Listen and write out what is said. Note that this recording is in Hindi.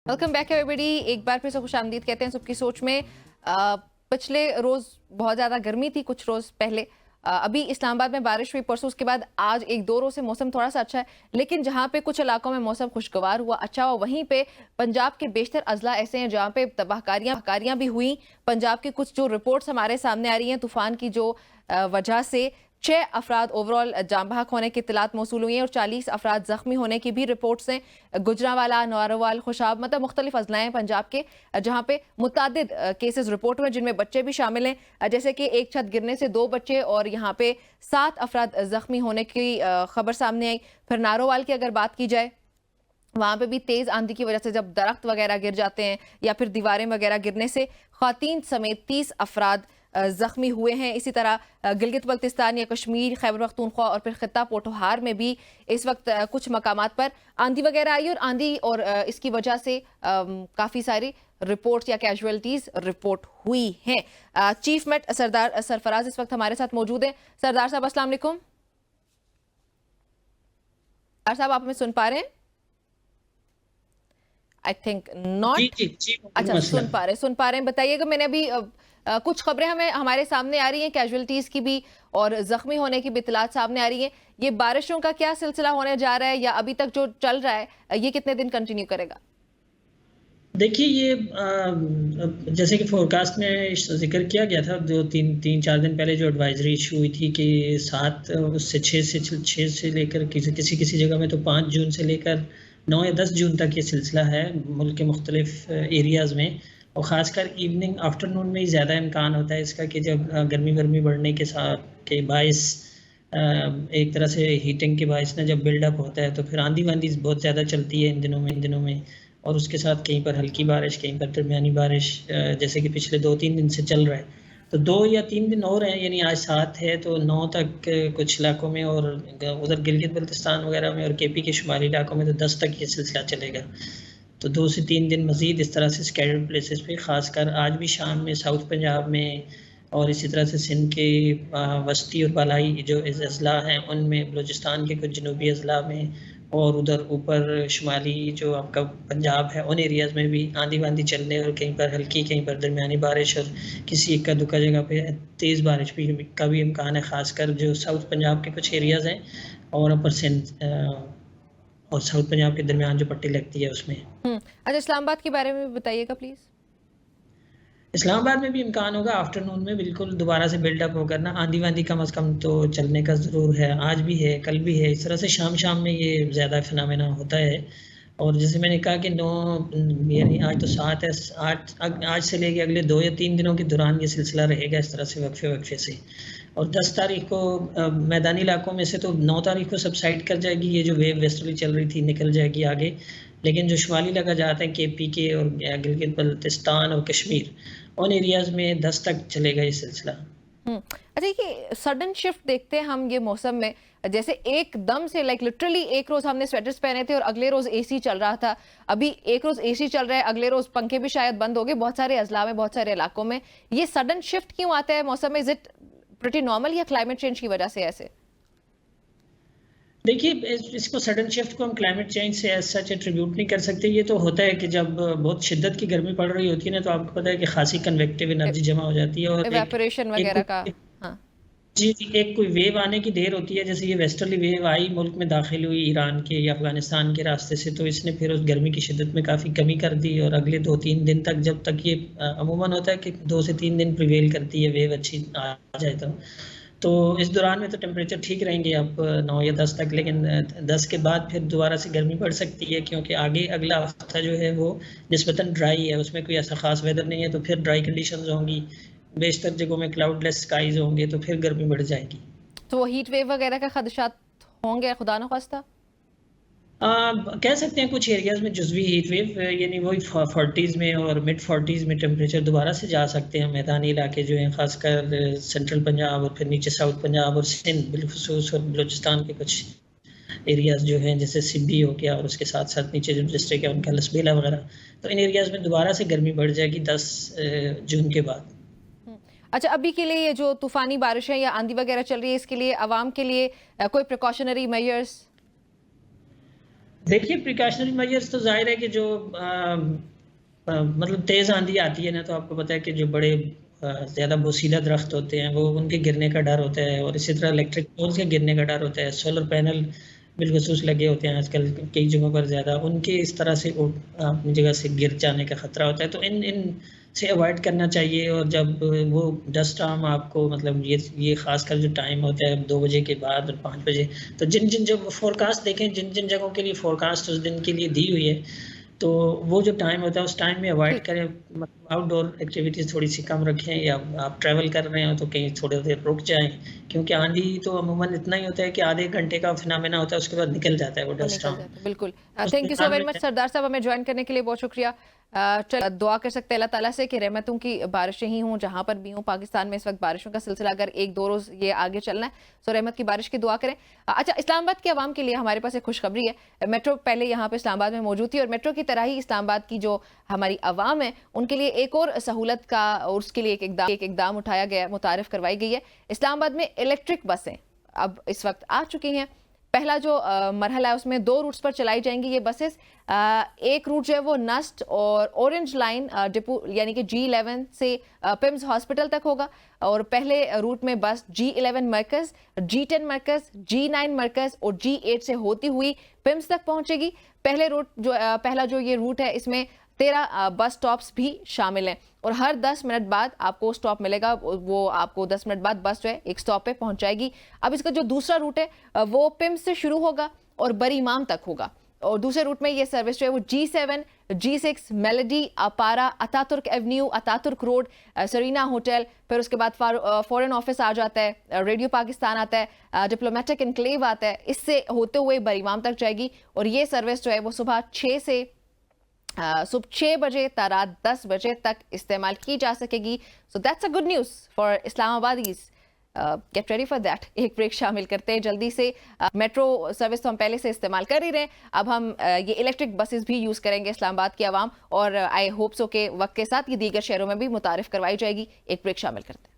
Welcome back everybody. एक बार फिर से खुशामदीद कहते हैं सबकी सोच में। पिछले रोज बहुत ज्यादा गर्मी थी, कुछ रोज पहले अभी इस्लामाबाद में बारिश हुई परसों, उसके बाद आज एक दो रोज से मौसम थोड़ा सा अच्छा है। लेकिन जहां पे कुछ इलाकों में मौसम खुशगवार हुआ, अच्छा हुआ, वहीं पे पंजाब के बेशतर अजला ऐसे हैं जहां पे तबाहकारियां भी हुई। पंजाब की कुछ जो रिपोर्ट्स हमारे सामने आ रही हैं तूफान की जो वजह से 6 अफराद ओवरऑल जाम बहक होने की इत्तलात मौसूल हुई हैं और 40 अफराद जख्मी होने की भी रिपोर्ट्स हैं। गुजरांवाला, नौरवाल, खुशाब, मतलब मुख्तलिफ अजला हैं पंजाब के जहां पे मुतअद्दिद केसेस रिपोर्ट हुए जिनमें बच्चे भी शामिल हैं। जैसे कि एक छत गिरने से 2 बच्चे और यहाँ पे 7 अफराद जख्मी होने की खबर सामने आई। फिर नारोवाल की अगर बात की जाए, वहां पे भी तेज आंधी की वजह से जब दरख्त वगैरह गिर जाते हैं या फिर दीवारें वगैरह गिरने से खातीन समेत 30 अफराद जख्मी हुए हैं। इसी तरह गिलगित बल्तिस्तान या कश्मीर, खैबर पख्तूनख्वा और फिर खित्ता पोठोहार में भी इस वक्त कुछ मकामात पर आंधी वगैरह आई और आंधी और इसकी वजह से काफ़ी सारी रिपोर्ट्स या कैजुअलिटीज रिपोर्ट हुई हैं। चीफ मेट सरदार सरफराज इस वक्त हमारे साथ मौजूद हैं। सरदार साहब अस्सलाम वालेकुम। सरदार साहब, आप हमें सुन पा रहे हैं? I think ji not. जी जी, कोई अच्छा, मसला। सुन पा रहे हैं, बताइएगा। मैंने अभी कुछ खबरें हमें हमारे सामने आ रही हैं कैजुअलिटीज की भी और जख्मी होने की भी इत्तलात सामने आ रही हैं। ये बारिशों का क्या सिलसिला होने जा रहा है या अभी तक जो चल रहा है ये कितने दिन कंटिन्यू करेगा? देखिए ये जैसे कि फोरकास्ट में जिक्र किया गया था, जो तीन चार दिन पहले जो एडवाइजरी इशू हुई थी कि 7 उससे 6 से लेकर किसी किसी जगह में तो 5 जून से लेकर 9 या 10 जून तक ये सिलसिला है मुल्क के मुख्तलिफ एरियाज़ में। और ख़ासकर इवनिंग आफ्टरनून में ही ज़्यादा इम्कान होता है इसका कि जब गर्मी गर्मी बढ़ने के साथ के बायस एक तरह से हीटिंग के बायस ना जब बिल्डअप होता है तो फिर आंधी वांधी बहुत ज़्यादा चलती है इन दिनों में। और उसके साथ कहीं पर हल्की बारिश, कहीं पर दरमियानी बारिश, जैसे कि पिछले 2-3 दिन से चल रहा है। तो 2 या 3 दिन और हैं, यानी आज 7 है तो 9 तक कुछ इलाकों में, और उधर गिलगित बल्तिस्तान वगैरह में और केपी के शुमाली इलाकों में तो 10 तक ये सिलसिला चलेगा। तो 2 से 3 दिन मज़ीद इस तरह से स्कैटर्ड प्लेसेस पे, ख़ासकर आज भी शाम में साउथ पंजाब में और इसी तरह से सिंध के वस्ती और बालाई जो अज़ला हैं उनमें, बलूचिस्तान के कुछ जनूबी अज़ला में और उधर ऊपर शुमाली जो आपका पंजाब है उन एरियाज़ में भी आंधी वांधी चलने और कहीं पर हल्की, कहीं पर दरमियानी बारिश और किसी इक्का दुक्का जगह पे तेज़ बारिश भी का भी इम्कान है, ख़ासकर जो साउथ पंजाब के कुछ एरियाज़ हैं और अपर सिंध और साउथ पंजाब के दरमियान जो पट्टी लगती है उसमें। अच्छा, इस्लामाबाद के बारे में भी बताइएगा प्लीज। इस्लामाबाद में भी इम्कान होगा आफ्टरनून में बिल्कुल दोबारा से बिल्डअप होकर ना आंधी वांधी कम अज़ कम तो चलने का ज़रूर है, आज भी है, कल भी है। इस तरह से शाम शाम में ये ज़्यादा फिनोमेना होता है। और जैसे मैंने कहा कि 9, यानी आज तो 7 है, 8 आज से लेके अगले 2 या 3 दिनों के दौरान ये सिलसिला रहेगा इस तरह से वक्फे वक्फे से। और 10 तारीख को मैदानी इलाकों में से तो 9 तारीख को सबसाइड कर जाएगी, ये जो वेव वेस्टर्ली चल रही थी निकल जाएगी आगे। लेकिन जो शुमाली इलाका जाते हैं केपी के और गिलगित बल्तिस्तान और कश्मीर, उन एरियाज़ में 10 तक चलेगा ये सिलसिला। अच्छा, ये सडन शिफ्ट देखते हैं हम ये मौसम में, जैसे एकदम से लाइक लिटरली एक रोज हमने स्वेटर्स पहने थे और अगले रोज एसी चल रहा था। अभी एक रोज एसी चल रहा है, अगले रोज पंखे भी शायद बंद हो गए बहुत सारे अजला में, बहुत सारे इलाकों में। ये सडन शिफ्ट क्यों आता है मौसम में? इज इट प्रीटी नॉर्मल या क्लाइमेट चेंज की वजह से ऐसे? देखिए इसको सडन शिफ्ट को हम क्लाइमेट चेंज से एज सच एट्रीब्यूट नहीं कर सकते। ये तो होता है कि जब बहुत शिद्दत की गर्मी पड़ रही होती है ना तो आपको पता है कि खासी कन्वेक्टिव एनर्जी जमा हो जाती है और एक इवेपोरेशन एक वगैरह का। कोई हाँ। जी जी, एक कोई वेव आने की देर होती है। जैसे ये वेस्टर्ली वेव आई, मुल्क में दाखिल हुई ईरान के या अफगानिस्तान के रास्ते से, तो इसने फिर उस गर्मी की शिद्दत में काफ़ी कमी कर दी। और अगले 2-3 दिन तक, जब तक ये अमूमन होता है कि 2 से 3 दिन प्रिवेल करती है वेव अच्छी आ जाए तो इस दौरान में तो टेम्परेचर ठीक रहेंगे अब 9 या 10 तक। लेकिन 10 के बाद फिर दोबारा से गर्मी बढ़ सकती है, क्योंकि आगे अगला हफ्ता जो है वो निस्बतन ड्राई है, उसमें कोई ऐसा खास वेदर नहीं है। तो फिर ड्राई कंडीशंस होंगी, बेशतर जगहों में क्लाउडलेस स्काईज होंगे, तो फिर गर्मी बढ़ जाएगी। तो वो हीट वेव वगैरह का खदशात होंगे खुदा न खास्ता? कह सकते हैं कुछ एरियाज में जुज़वी हीट वेव, यानी वही 40s में और मिड 40s में टेम्परेचर दोबारा से जा सकते हैं। मैदानी इलाके जो हैं, खासकर सेंट्रल पंजाब और फिर नीचे साउथ पंजाब और सिंध बिलखुसूस और बलूचिस्तान के कुछ एरियाज जो हैं, जैसे सिब्बी हो गया और उसके साथ साथ नीचे जो डिस्ट्रिक्ट है उनका लसबेला वगैरह, तो इन एरियाज में दोबारा से गर्मी बढ़ जाएगी 10 जून के बाद। हम्म। अच्छा, अभी के लिए ये जो तूफानी बारिशें या आंधी वगैरह चल रही है, इसके लिए आवाम के लिए कोई प्रिकॉशनरी मेजर्स? देखिए प्रिकॉशनरी मेजर्स तो जाहिर है कि जो मतलब तेज आंधी आती है ना, तो आपको पता है कि जो बड़े ज्यादा बोसीला दरख्त होते हैं वो उनके गिरने का डर होता है, और इसी तरह इलेक्ट्रिक पोल्स के गिरने का डर होता है। सोलर पैनल बिलखसूस लगे होते हैं आजकल कई जगहों पर, ज्यादा उनके इस तरह से अपनी जगह से गिर जाने का खतरा होता है। तो इन इन से अवॉइड करना चाहिए। और जब वो डस्ट आर्म आपको मतलब ये खासकर जो टाइम होता है 2 बजे के बाद और 5 बजे, तो जिन जिन जब फोरकास्ट देखें, जिन जिन जगहों के लिए फोरकास्ट उस दिन के लिए दी हुई है, तो वो जो टाइम होता है उस टाइम में अवॉइड ठीक। करें। मतलब आउटडोर एक्टिविटीज़ थोड़ी सी कम रखें, या आप ट्रैवल कर रहे हो तो कहीं थोड़ी देर रुक जाएं, क्योंकि आंधी तो अमूमन इतना ही होता है कि आधे घंटे का फिनोमेना होता है, उसके बाद निकल जाता है वो वो डस्ट निकल आर्म। जाता है, बिल्कुल। उसको थैंक यू सो ध्यान वेरी में मच सरदार साहब, हमें ज्वाइन करने के लिए बहुत शुक्रिया। चल दुआ कर सकते हैं अल्लाह ताला से कि रहमतों की बारिशें ही हों जहां पर भी हों। पाकिस्तान में इस वक्त बारिशों का सिलसिला अगर 1-2 रोज ये आगे चलना है, तो रहमत की बारिश की दुआ करें। अच्छा, इस्लामाबाद के अवाम के लिए हमारे पास एक खुशखबरी है। मेट्रो पहले यहाँ पे इस्लामाबाद में मौजूद थी, और मेट्रो की तरह ही इस्लामाबाद की जो हमारी अवाम है उनके लिए एक और सहूलत का, और उसके लिए एक इकदाम उठाया गया, मुतारिफ करवाई गई है। इस्लामाबाद में इलेक्ट्रिक बसें अब इस वक्त आ चुकी हैं। पहला जो मरहला है उसमें 2 रूट्स पर चलाई जाएंगी ये बसेस। एक रूट जो है वो नस्ट और ऑरेंज लाइन डिपो यानी कि G11 से पिम्स हॉस्पिटल तक होगा। और पहले रूट में बस G11 मरकज, G10 मरकज, G9 मरकज और G8 से होती हुई पिम्स तक पहुंचेगी। पहला जो ये रूट है इसमें 13 बस स्टॉप्स भी शामिल हैं, और हर 10 मिनट बाद आपको स्टॉप मिलेगा। वो आपको 10 मिनट बाद बस जो है एक स्टॉप पे पहुंच जाएगी। अब इसका जो दूसरा रूट है वो पिम्स से शुरू होगा और बरी इमाम तक होगा। और दूसरे रूट में ये सर्विस जो है वो G7, G6, Melody, Aabpara, Ataturk avenue, Ataturk road, Serena hotel, फिर उसके बाद फॉरेन ऑफिस आ जाता है, रेडियो पाकिस्तान आता है, डिप्लोमेटिक इनक्लेव आता है, इससे होते हुए बरी इमाम तक जाएगी। और ये सर्विस जो है वो सुबह 6 बजे ता रात 10 बजे तक इस्तेमाल की जा सकेगी। So that's a good news for Islamabadis. Get ready for that. एक ब्रेक शामिल करते हैं जल्दी से। मेट्रो सर्विस तो हम पहले से इस्तेमाल कर ही रहे हैं, अब हम ये इलेक्ट्रिक बसेस भी यूज़ करेंगे इस्लामाबाद की आवाम, और आई होप सो के वक्त के साथ ये दीगर शहरों में भी मुतारिफ करवाई जाएगी। एक ब्रेक शामिल करते हैं।